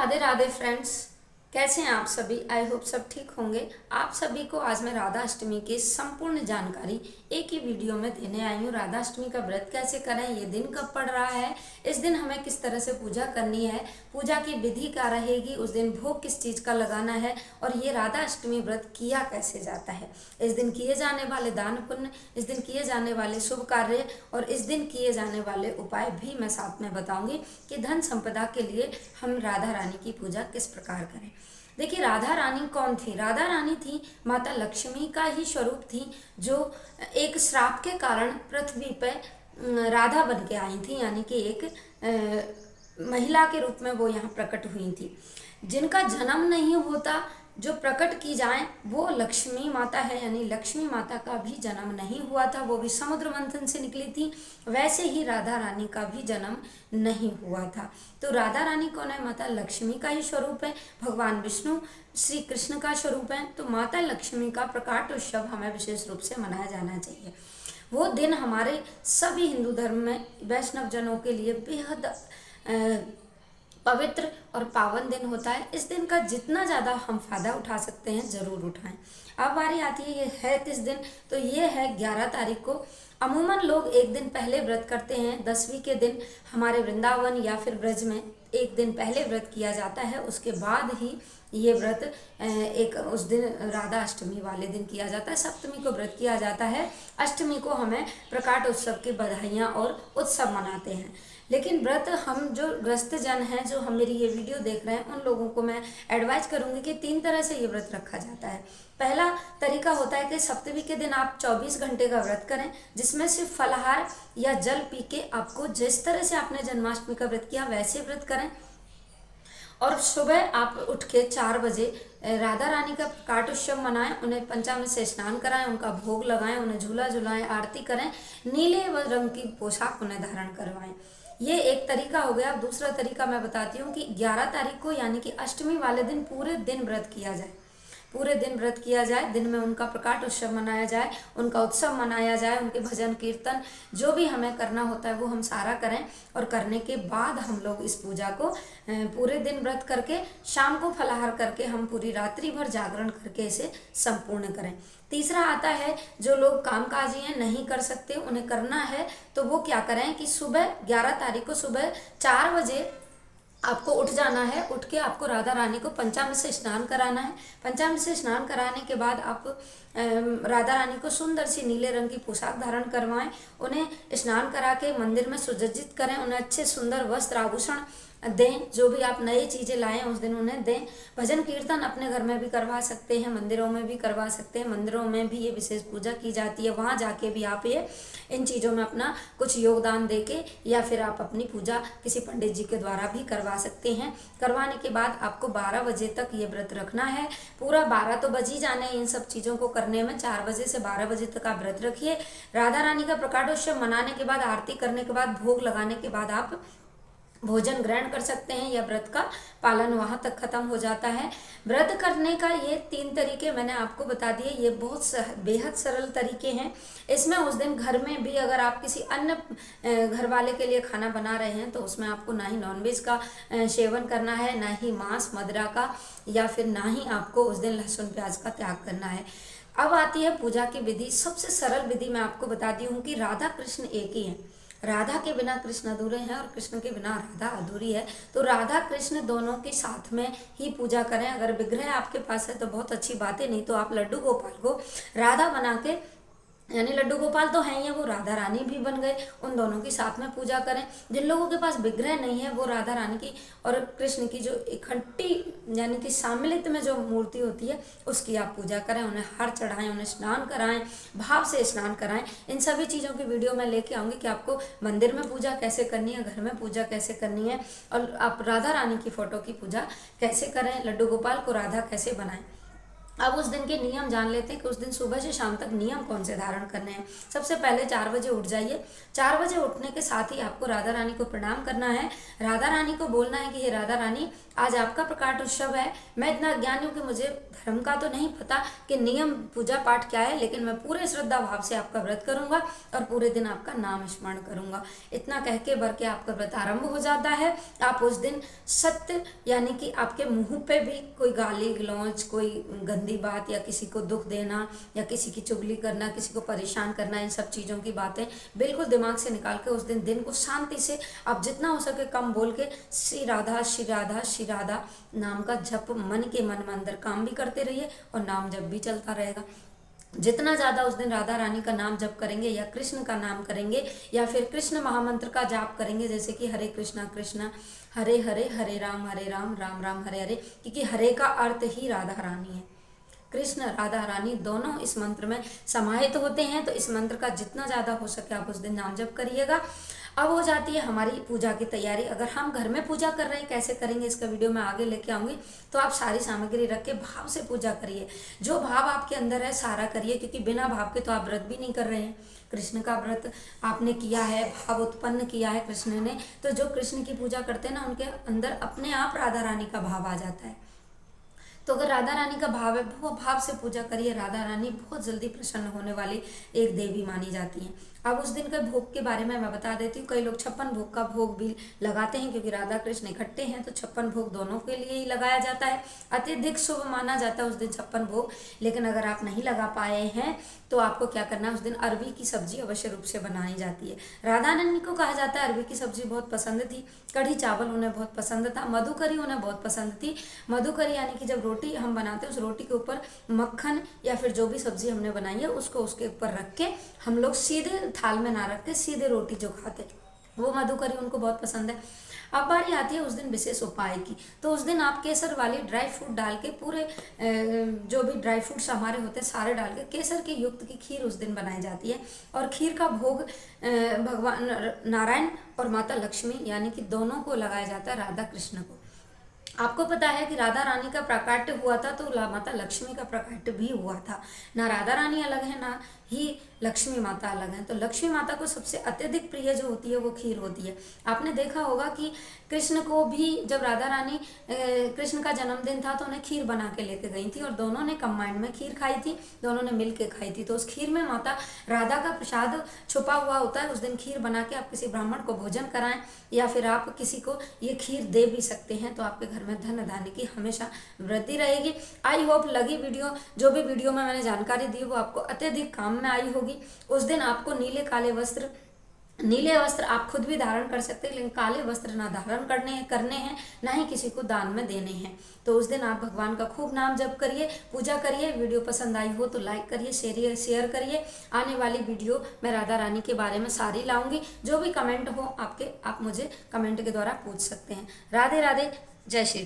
Radhe Radhe friends. कैसे हैं आप सभी? आई होप सब ठीक होंगे। आप सभी को आज मैं राधा अष्टमी की संपूर्ण जानकारी एक ही वीडियो में देने आई हूँ। राधा अष्टमी का व्रत कैसे करें, ये दिन कब पड़ रहा है, इस दिन हमें किस तरह से पूजा करनी है, पूजा की विधि क्या रहेगी, उस दिन भोग किस चीज़ का लगाना है और ये राधा अष्टमी व्रत किया कैसे जाता है, इस दिन किए जाने वाले दान पुण्य, इस दिन किए जाने वाले शुभ कार्य और इस दिन किए जाने वाले उपाय भी मैं साथ में बताऊंगी कि धन संपदा के लिए हम राधा रानी की पूजा किस प्रकार करें। देखिए, राधा रानी कौन थी? राधा रानी थी माता लक्ष्मी का ही स्वरूप थी, जो एक श्राप के कारण पृथ्वी पर राधा बन के आई थी, यानी कि एक महिला के रूप में वो यहाँ प्रकट हुई थी। जिनका जन्म नहीं होता, जो प्रकट की जाए, वो लक्ष्मी माता है, यानी लक्ष्मी माता का भी जन्म नहीं हुआ था, वो भी समुद्र मंथन से निकली थी। वैसे ही राधा रानी का भी जन्म नहीं हुआ था। तो राधा रानी कौन है? माता लक्ष्मी का ही स्वरूप है, भगवान विष्णु श्री कृष्ण का स्वरूप है। तो माता लक्ष्मी का प्रकाट उत्सव हमें विशेष रूप से मनाया जाना चाहिए। वो दिन हमारे सभी हिंदू धर्म में वैष्णव जनों के लिए बेहद पवित्र और पावन दिन होता है। इस दिन का जितना ज़्यादा हम फायदा उठा सकते हैं ज़रूर उठाएं। अब बारी आती है, ये है किस दिन? तो ये है 11 तारीख को। अमूमन लोग एक दिन पहले व्रत करते हैं। 10वीं के दिन हमारे वृंदावन या फिर ब्रज में एक दिन पहले व्रत किया जाता है, उसके बाद ही ये व्रत एक उस दिन राधा अष्टमी वाले दिन किया जाता है। सप्तमी को व्रत किया जाता है, अष्टमी को हमें प्रकाट उत्सव की बधाइयाँ और उत्सव मनाते हैं। लेकिन व्रत हम जो ग्रस्त जन हैं, जो हम मेरी ये वीडियो देख रहे हैं, उन लोगों को मैं एडवाइज करूंगी कि 3 तरह से ये व्रत रखा जाता है। पहला तरीका होता है कि सप्तमी के दिन आप 24 घंटे का व्रत करें, जिसमें सिर्फ फलाहार या जल पी के आपको जिस तरह से आपने जन्माष्टमी का व्रत किया वैसे व्रत करें। और सुबह आप उठ के 4 बजे राधा रानी का प्रकाट उत्सव मनाएं, उन्हें पंचामृत से स्नान कराएं, उनका भोग लगाएं, उन्हें झूला झुलाएं, आरती करें, नीले रंग की पोशाक उन्हें धारण करवाएं। ये एक तरीका हो गया। दूसरा तरीका मैं बताती हूँ कि 11 तारीख को यानी कि अष्टमी वाले दिन पूरे दिन व्रत किया जाए, पूरे दिन व्रत किया जाए, दिन में उनका प्रकाट उत्सव मनाया जाए, उनका उत्सव मनाया जाए, उनके भजन कीर्तन जो भी हमें करना होता है वो हम सारा करें। और करने के बाद हम लोग इस पूजा को पूरे दिन व्रत करके शाम को फलाहार करके हम पूरी रात्रि भर जागरण करके इसे संपूर्ण करें। तीसरा आता है, जो लोग कामकाजी हैं, नहीं कर सकते, उन्हें करना है, तो वो क्या करें कि सुबह 11 तारीख को सुबह 4 बजे आपको उठ जाना है। उठ के आपको राधा रानी को पंचामृत से स्नान कराना है। पंचामृत से स्नान कराने के बाद आप राधा रानी को सुंदर सी नीले रंग की पोशाक धारण करवाएं, उन्हें स्नान करा के मंदिर में सुसज्जित करें, उन्हें अच्छे सुंदर वस्त्र आभूषण दें, जो भी आप नई चीज़ें लाएं उस दिन उन्हें दें। भजन कीर्तन अपने घर में भी करवा सकते हैं, मंदिरों में भी करवा सकते हैं, मंदिरों में भी ये विशेष पूजा की जाती है, वहाँ जाके भी आप ये इन चीज़ों में अपना कुछ योगदान देके या फिर आप अपनी पूजा किसी पंडित जी के द्वारा भी करवा सकते हैं। करवाने के बाद आपको 12 बजे तक ये व्रत रखना है। पूरा 12 तो बज ही जाने इन सब चीज़ों को करने में, 4 बजे से 12 बजे तक आप व्रत रखिए। राधा रानी का प्रकाटोत्सव मनाने के बाद, आरती करने के बाद, भोग लगाने के बाद आप भोजन ग्रहण कर सकते हैं या व्रत का पालन वहाँ तक खत्म हो जाता है। व्रत करने का ये 3 तरीके मैंने आपको बता दिए, ये बहुत बेहद सरल तरीके हैं। इसमें उस दिन घर में भी अगर आप किसी अन्य घर वाले के लिए खाना बना रहे हैं तो उसमें आपको ना ही नॉनवेज का सेवन करना है, ना ही मांस मदिरा का, या फिर ना ही आपको उस दिन लहसुन प्याज का त्याग करना है। अब आती है पूजा की विधि। सबसे सरल विधि मैं आपको बताती हूँ कि राधा कृष्ण एक ही है। राधा के बिना कृष्ण अधूरे हैं और कृष्ण के बिना राधा अधूरी है। तो राधा कृष्ण दोनों के साथ में ही पूजा करें। अगर विग्रह आपके पास है तो बहुत अच्छी बात है, नहीं तो आप लड्डू गोपाल को राधा बना के, यानी लड्डू गोपाल तो हैं ही, वो राधा रानी भी बन गए, उन दोनों की साथ में पूजा करें। जिन लोगों के पास विग्रह नहीं है वो राधा रानी की और कृष्ण की जो इकट्ठी यानी कि सम्मिलित में जो मूर्ति होती है उसकी आप पूजा करें, उन्हें हार चढ़ाएं, उन्हें स्नान कराएं, भाव से स्नान कराएं। इन सभी चीज़ों की वीडियो मैं लेके आऊँगी कि आपको मंदिर में पूजा कैसे करनी है, घर में पूजा कैसे करनी है, और आप राधा रानी की फ़ोटो की पूजा कैसे करें, लड्डू गोपाल को राधा कैसे बनाएं। अब उस दिन के नियम जान लेते हैं कि उस दिन सुबह से शाम तक नियम कौन से धारण करने हैं। सबसे पहले 4 बजे उठ जाइए। 4 बजे उठने के साथ ही आपको राधा रानी को प्रणाम करना है। राधा रानी को बोलना है कि हे राधा रानी, आज आपका प्रकाट उत्सव है। मैं इतना ज्ञानी हूँ कि मुझे धर्म का तो नहीं पता कि नियम पूजा पाठ क्या है, लेकिन मैं पूरे श्रद्धा भाव से आपका व्रत करूंगा और पूरे दिन आपका नाम स्मरण करूंगा। इतना कह के बर के आपका व्रत आरंभ हो जाता है। आप उस दिन सत्य, यानी कि आपके मुंह पे भी कोई गाली गलौज, कोई गंदी बात या किसी को दुख देना या किसी की चुगली करना, किसी को परेशान करना, इन सब चीज़ों की बातें बिल्कुल दिमाग से निकाल के उस दिन को शांति से आप जितना हो सके कम बोल के श्री राधा श्री राधा श्री राधा नाम का जप मन के मन में अंदर काम भी करते रहिए और नाम जप भी चलता रहेगा। जितना ज़्यादा उस दिन राधा रानी का नाम जप करेंगे या कृष्ण का नाम करेंगे या फिर कृष्ण महामंत्र का जाप करेंगे, जैसे कि हरे कृष्णा कृष्णा हरे हरे हरे राम राम राम हरे हरे, क्योंकि हरे का अर्थ ही राधा रानी है। कृष्ण राधा रानी दोनों इस मंत्र में समाहित होते हैं। तो इस मंत्र का जितना ज़्यादा हो सके आप उस दिन नाम जप करिएगा। अब हो जाती है हमारी पूजा की तैयारी। अगर हम घर में पूजा कर रहे हैं, कैसे करेंगे इसका वीडियो मैं आगे लेके आऊँगी। तो आप सारी सामग्री रख के भाव से पूजा करिए। जो भाव आपके अंदर है सारा करिए, क्योंकि बिना भाव के तो आप व्रत भी नहीं कर रहे हैं। कृष्ण का व्रत आपने किया है, भाव उत्पन्न किया है कृष्ण ने, तो जो कृष्ण की पूजा करते हैं ना, उनके अंदर अपने आप राधा रानी का भाव आ जाता है। तो अगर राधा रानी का भाव है, वो भाव से पूजा करिए। राधा रानी बहुत जल्दी प्रसन्न होने वाली एक देवी मानी जाती हैं। अब उस दिन के भोग के बारे में मैं बता देती हूँ। कई लोग 56 भोग का भोग भी लगाते हैं, क्योंकि राधा कृष्ण इकट्ठे हैं तो 56 भोग दोनों के लिए ही लगाया जाता है। अत्यधिक शुभ माना जाता है उस दिन 56 भोग। लेकिन अगर आप नहीं लगा पाए हैं तो आपको क्या करना है, उस दिन अरबी की सब्जी अवश्य रूप से बनाई जाती है। राधा रानी को कहा जाता है अरबी की सब्जी बहुत पसंद थी। कढ़ी चावल उन्हें बहुत पसंद था। मधुकरी उन्हें बहुत पसंद थी। मधुकरी यानी कि जब रोटी हम बनाते हैं, उस रोटी के ऊपर मक्खन या फिर जो भी सब्जी हमने बनाई है उसको उसके ऊपर रख के हम लोग सीधे थाल में ना रख के सीधे रोटी जो खाते, वो मधुकरी उनको बहुत पसंद है। अब बारी आती है उस दिन विशेष उपाय की। तो उस दिन आप केसर वाली ड्राई फ्रूट डाल के पूरे जो भी ड्राई फ्रूट्स हमारे होते हैं सारे डाल के केसर के युक्त की खीर उस दिन बनाई जाती है। और खीर का भोग भगवान नारायण और माता लक्ष्मी यानी कि दोनों को लगाया जाता है, राधा कृष्ण को। आपको पता है कि राधा रानी का प्राकट्य हुआ था तो माता लक्ष्मी का प्राकट्य भी हुआ था। ना राधा रानी अलग है ना ही लक्ष्मी माता अलग है। तो लक्ष्मी माता को सबसे अत्यधिक प्रिय जो होती है वो खीर होती है। आपने देखा होगा कि कृष्ण को भी जब राधा रानी कृष्ण का जन्मदिन था तो उन्हें खीर बना के लेके गई थी और दोनों ने कंबाइंड में खीर खाई थी, दोनों ने मिल के खाई थी। तो उस खीर में माता राधा का प्रसाद छुपा हुआ होता है। उस दिन खीर बना के आप किसी ब्राह्मण को भोजन कराएं या फिर आप किसी को ये खीर दे भी सकते हैं, तो आपके घर में धन धान्य की हमेशा वृद्धि रहेगी। आई होप लगी वीडियो, जो भी वीडियो में मैंने जानकारी दी वो आपको अत्यधिक काम में आई होगी। उस दिन आपको नीले वस्त्र आप खुद भी धारण कर सकते हैं, लेकिन काले वस्त्र ना धारण करने हैं ना ही किसी को दान में देने हैं। तो उस दिन आप भगवान का खूब नाम जप करिए, पूजा करिए। वीडियो पसंद आई हो तो लाइक करिए, शेयर करिए। आने वाली वीडियो मैं राधा रानी के बारे में सारी लाऊंगी। जो भी कमेंट हो आपके, आप मुझे कमेंट के द्वारा पूछ सकते हैं। राधे राधे, जय श्री कृष्ण।